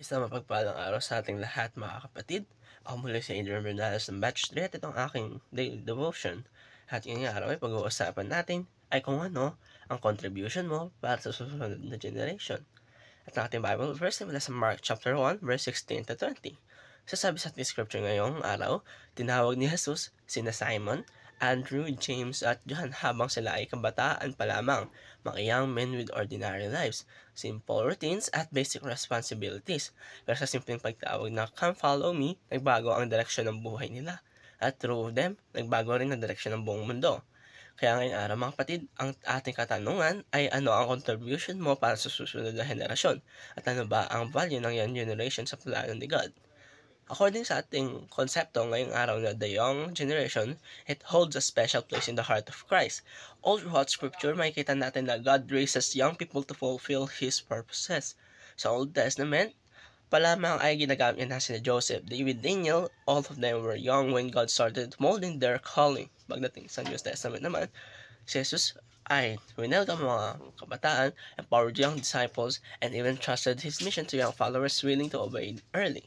Isang mapagpalang araw sa ating lahat mga kapatid. Ako muli si Adrian Bernales ng Batch 3 at itong aking daily devotion. At ngayong araw ay pag-uusapan natin ay kung ano ang contribution mo para sa susunod na generation. At ang ating Bible verse ay mula sa Mark chapter 1 verse 16 to 20. Sasabi sa ating scripture ngayong araw, tinawag ni Jesus sina Simon, Andrew, James at John habang sila ay kabataan pa lamang, mga young men with ordinary lives, simple routines at basic responsibilities. Pero sa simpleng pagtawag na "Come follow me", nagbago ang direksyon ng buhay nila. At through them, nagbago rin ang direksyon ng buong mundo. Kaya ngayong araw mga kapatid, ang ating katanungan ay ano ang contribution mo para sa susunod na henerasyon? At ano ba ang value ng young generation sa plano ni God? According sa ating konsepto ngayong araw na the young generation, it holds a special place in the heart of Christ. All throughout Scripture, makikita natin na God raises young people to fulfill His purposes. Sa Old Testament, pa lamang ay ginagamit na sina Joseph, David, Daniel, all of them were young when God started molding their calling. Pagdating sa New Testament naman, si Jesus ay winelcome mga kabataan, empowered young disciples, and even trusted His mission to young followers willing to obey early.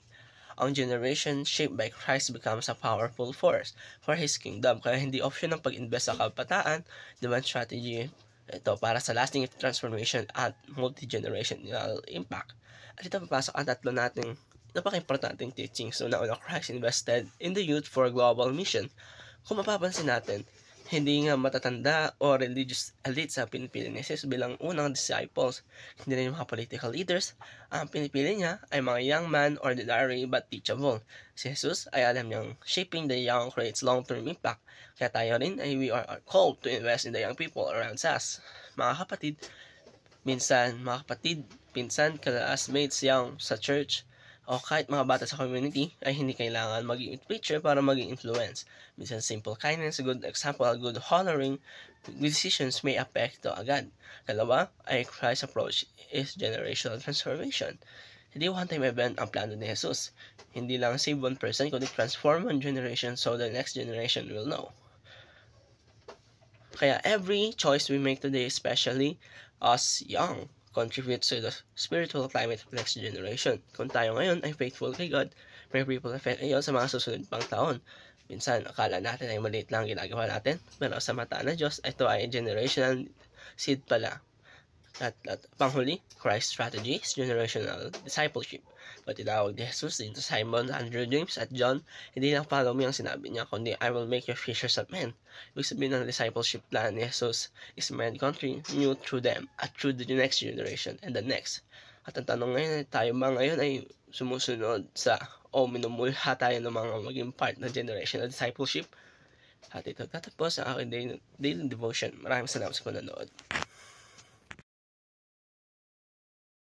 Ang generation shaped by Christ becomes a powerful force for His kingdom. Kaya hindi option ng pag-invest sa kabataan, demand strategy ito para sa lasting transformation at multi-generational impact. At ito papasok ang tatlo nating napaka-importanting teachings. So, nauna, Christ invested in the youth for a global mission. Kung mapapansin natin, hindi nga matatanda o religious elite sa pinipili ni Jesus bilang unang disciples. Hindi rin yung mga political leaders. Ang pinipili niya ay mga young man, ordinary but teachable. Si Jesus ay alam niyang shaping the young creates long-term impact. Kaya tayo rin ay we are called to invest in the young people around us. Mga kapatid, pinsan, classmates, young sa church, o kahit mga bata sa community ay hindi kailangan maging preacher para maging influence. Minsan simple kindness, good example, good honoring decisions may apekto agad. Kalawa ay Christ's approach is generational transformation. Hindi one-time event ang plano ni Jesus. Hindi lang save one person, kundi transform one generation so the next generation will know. Kaya every choice we make today, especially us young, contributes to the spiritual climate of next generation. Kung tayo ngayon ay faithful kay God, may ripple effect iyon sa mga susunod pang taon. Minsan, akala natin ay maliit lang ginagawa natin, pero sa mata ng Diyos, ito ay generational seed pala. At panghuli, Christ's strategy is generational discipleship. Pag tinawag ni Jesus dito Simon, Andrew, James at John, hindi lang follow me ang sinabi niya, kundi I will make you fishers of men. Ibig sabihin ng discipleship plan ni Jesus is meant continue through them at through the next generation and the next. At ang tanong ngayon, tayo ba ngayon ay sumusunod sa minumulha tayo ng mga maging part ng generational discipleship? At ito tatapos ang aking daily devotion. Maraming salamat sa panonood.